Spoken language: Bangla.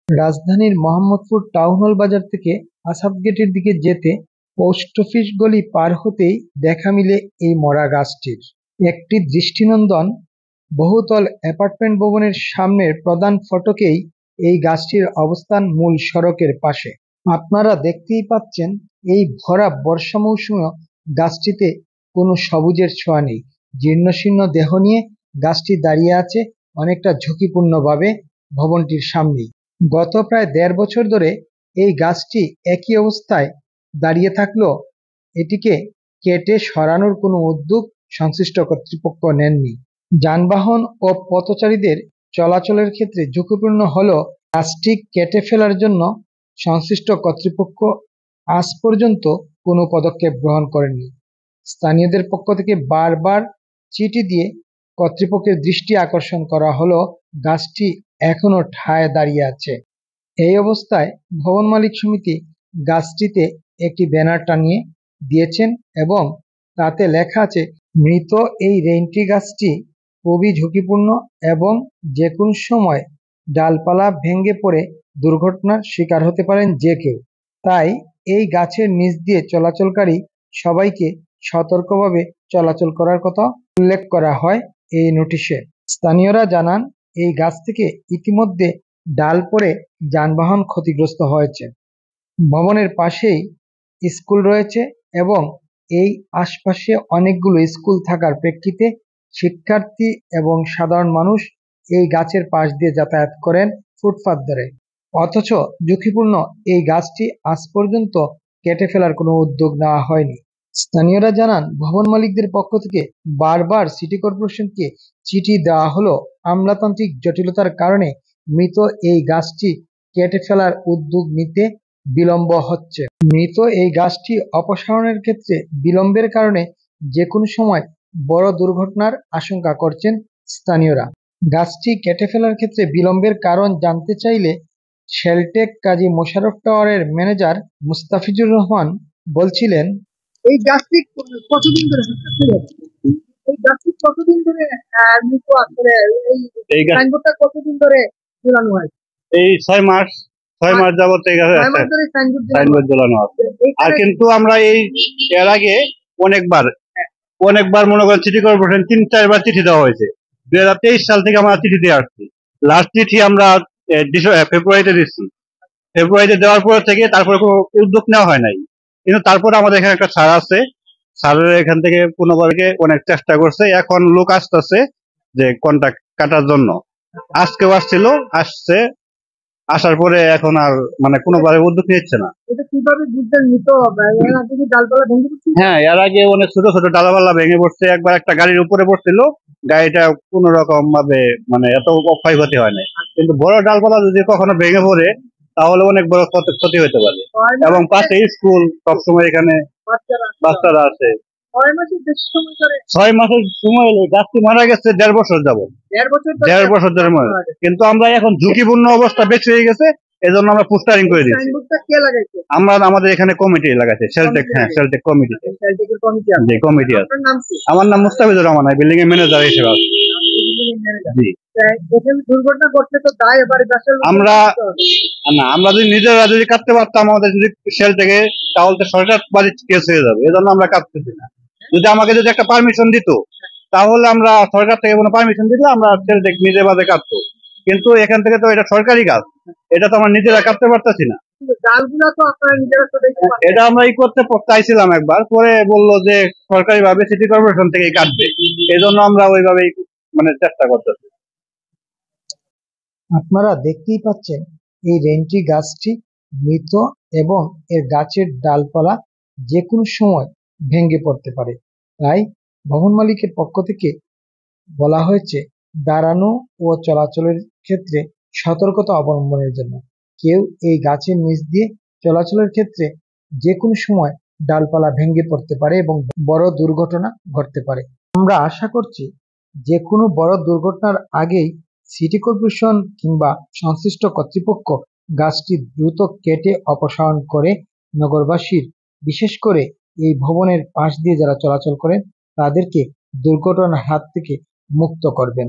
রাজধানীর মোহাম্মদপুর টাউন হল বাজার থেকে আসাদ গেটের দিকে যেতে পোস্ট অফিস গলি পার হতেই দেখা মিলে এই মরা গাছটির। একটি দৃষ্টিনন্দন বহুতল অ্যাপার্টমেন্ট ভবনের সামনের প্রধান ফটকেই এই গাছটির অবস্থান, মূল সড়কের পাশে। আপনারা দেখতেই পাচ্ছেন, এই ভরা বর্ষা মৌসুমেও গাছটিতে কোনো সবুজের ছোঁয়া নেই। জীর্ণশীর্ণ দেহ নিয়ে গাছটি দাঁড়িয়ে আছে অনেকটা ঝুঁকিপূর্ণভাবে ভবনটির সামনেই। গত প্রায় ১.৫ বছর ধরে এই গাছটি একই অবস্থায় দাঁড়িয়ে থাকলেও এটিকে কেটে সরানোর কোনো উদ্যোগ সংশ্লিষ্ট কর্তৃপক্ষ নেননি। যানবাহন ও পথচারীদের চলাচলের ক্ষেত্রে ঝুঁকিপূর্ণ হলেও গাছটি কেটে ফেলার জন্য সংশ্লিষ্ট কর্তৃপক্ষ আজ পর্যন্ত কোনো পদক্ষেপ গ্রহণ করেননি। স্থানীয়দের পক্ষ থেকে বারবার চিঠি দিয়ে কর্তৃপক্ষের দৃষ্টি আকর্ষণ করা হলেও গাছটি এখনো ঠায় দাঁড়িয়ে আছে। এই অবস্থায় ভবন মালিক সমিতি গাছটিতে একটি ব্যানার টানিয়ে দিয়েছেন এবং তাতে লেখা আছে, মৃত এই রেইনট্রি গাছটি খুবই ঝুঁকিপূর্ণ এবং যে কোনো সময় ডালপালা ভেঙে পড়ে দুর্ঘটনার শিকার হতে পারেন যে কেউ। তাই এই গাছের নিচ দিয়ে চলাচলকারী সবাইকে সতর্কভাবে চলাচল করার কথা উল্লেখ করা হয় এই নোটিশে। স্থানীয়রা জানান, এই গাছ থেকে ইতিমধ্যে ডাল পড়ে যানবাহন ক্ষতিগ্রস্ত হয়েছে। ভবনের পাশেই স্কুল রয়েছে এবং এই আশপাশে অনেকগুলো স্কুল থাকার প্রেক্ষিতে শিক্ষার্থী এবং সাধারণ মানুষ এই গাছের পাশ দিয়ে যাতায়াত করেন ফুটপাত ধরে। অথচ ঝুঁকিপূর্ণ এই গাছটি আজ পর্যন্ত কেটে ফেলার কোনো উদ্যোগ নেওয়া হয়নি। স্থানীয়রা জানান, ভবন মালিকদের পক্ষ থেকে বারবার সিটি কর্পোরেশনকে চিঠি দেওয়া হলেও আমলাতান্ত্রিক জটিলতার কারণে মৃত এই গাছটি কেটে ফেলার উদ্যোগ নিতে বিলম্ব হচ্ছে। মৃত এই গাছটি অপসারণের ক্ষেত্রে বিলম্বের কারণে যে কোনো সময় বড় দুর্ঘটনার আশঙ্কা করছেন স্থানীয়রা। গাছটি কেটে ফেলার ক্ষেত্রে বিলম্বের কারণ জানতে চাইলে শেলটেক কাজী মোশাররফ টাওয়ারের ম্যানেজার মুস্তাফিজুর রহমান বলছিলেন, এই গাছটি কতদিন ধরে এই গাছটি কতদিন ধরে মৃত আসলে এই সাইনবোর্ডটা কতদিন ধরে ঝুলানো হয়? এই 6 মাস যাবত এই গাছে সাইনবোর্ড ঝুলানো আছে। আর কিন্তু আমরা এর আগে অনেকবার মনে করেন সিটি কর্পোরেশন ৩-৪ বার চিঠি দেওয়া হয়েছে। 2023 সাল থেকে আমরা চিঠি দিয়ে আসছি। লাস্ট চিঠি আমরা ফেব্রুয়ারিতে দিচ্ছি। ফেব্রুয়ারিতে দেওয়ার পর থেকে তারপরে কোনো উদ্যোগ নেওয়া হয় নাই। কিন্তু তারপরে আমাদের এখানে একটা স্যার আছে, স্যারের এখান থেকে পুনর্বারকে অনেক চেষ্টা করছে। এখন লোক আসতেছে যে কন্ট্রাক্ট কাটার জন্য। আজকেও আসছে, আসার পরে এখন আর মানে কোনোভাবে উদ্যোগ নিচ্ছে না। এটা কিভাবে বুঝছেন মৃত? এর আগে কি ডালপালা ভেঙে পড়ছে? হ্যাঁ, এর আগে অনেক ছোট ছোট ডালপালা ভেঙে পড়ছে। একবার একটা গাড়ির উপরে পড়ছিল, গাড়িটা কোনো রকম ভাবে মানে এত ক্ষয়ক্ষতি হয় না। কিন্তু বড় ডালপালা যদি কখনো ভেঙে পড়ে তাহলে অনেক বড় ক্ষতি হতে পারে। এবং পাশে স্কুল, সবসময় এখানে বাচ্চারা আছে। 6 মাসের সময় গাছটি মারা গেছে 1.5 বছর যাবত। 1.5 বছর ধরে মারা। কিন্তু আমরা এখন ঝুঁকিপূর্ণ অবস্থা বেশি হয়ে গেছে, এজন্য আমরা পোস্টারিং করে দিচ্ছি। আমরা আমাদের এখানে কমিটি লাগাইছে, শেলটেক কমিটি। জি, কমিটি আছে। আমার নাম মুস্তাফিজুর রহমান, বিল্ডিং এর ম্যানেজার হিসেবে আছি। জি, দুর্ঘটনা ঘটলে তো দায় এবারে আমরা যদি নিজেরা যদি কাটতে পারতাম, আমাদের যদি শেলটেকে, তাহলে সরকার বাজেট কেস হয়ে যাবে। এজন্য আমরা কাটতেছি না। যদি আমাকে একটা পারমিশন দিত, তাহলে আমরা সরকার থেকে কোনো পারমিশন দিলে আমরা শেলটেক নিজে বাজে কাটতো। কিন্তু এখান থেকে তো এটা সরকারি কাজ, এটা তো আমরা নিজেরা কাটতে পারতেছি না। এটা আমরা করতে চাইছিলাম একবার, পরে বললো যে সরকারি ভাবে সিটি কর্পোরেশন থেকে কাটবে। এই জন্য আমরা ওইভাবেই মানে চেষ্টা করতেছি। আপনারা দেখতেই পাচ্ছেন, এই রেইনট্রি গাছটি মৃত এবং এর গাছের ডালপালা যে কোনো সময় ভেঙে পড়তে পারে। তাই ভবন মালিকের পক্ষ থেকে বলা হয়েছে দাঁড়ানো ও চলাচলের ক্ষেত্রে সতর্কতা অবলম্বনের জন্য। কেউ এই গাছের নিচ দিয়ে চলাচলের ক্ষেত্রে যে কোনো সময় ডালপালা ভেঙে পড়তে পারে এবং বড় দুর্ঘটনা ঘটতে পারে। আমরা আশা করছি যে কোনো বড় দুর্ঘটনার আগেই সিটি কর্পোরেশন কিংবা সংশ্লিষ্ট কর্তৃপক্ষ গাছটি দ্রুত কেটে অপসারণ করে নগরবাসীর, বিশেষ করে এই ভবনের পাশ দিয়ে যারা চলাচল করেন তাদেরকে দুর্ঘটনার হাত থেকে মুক্ত করবেন।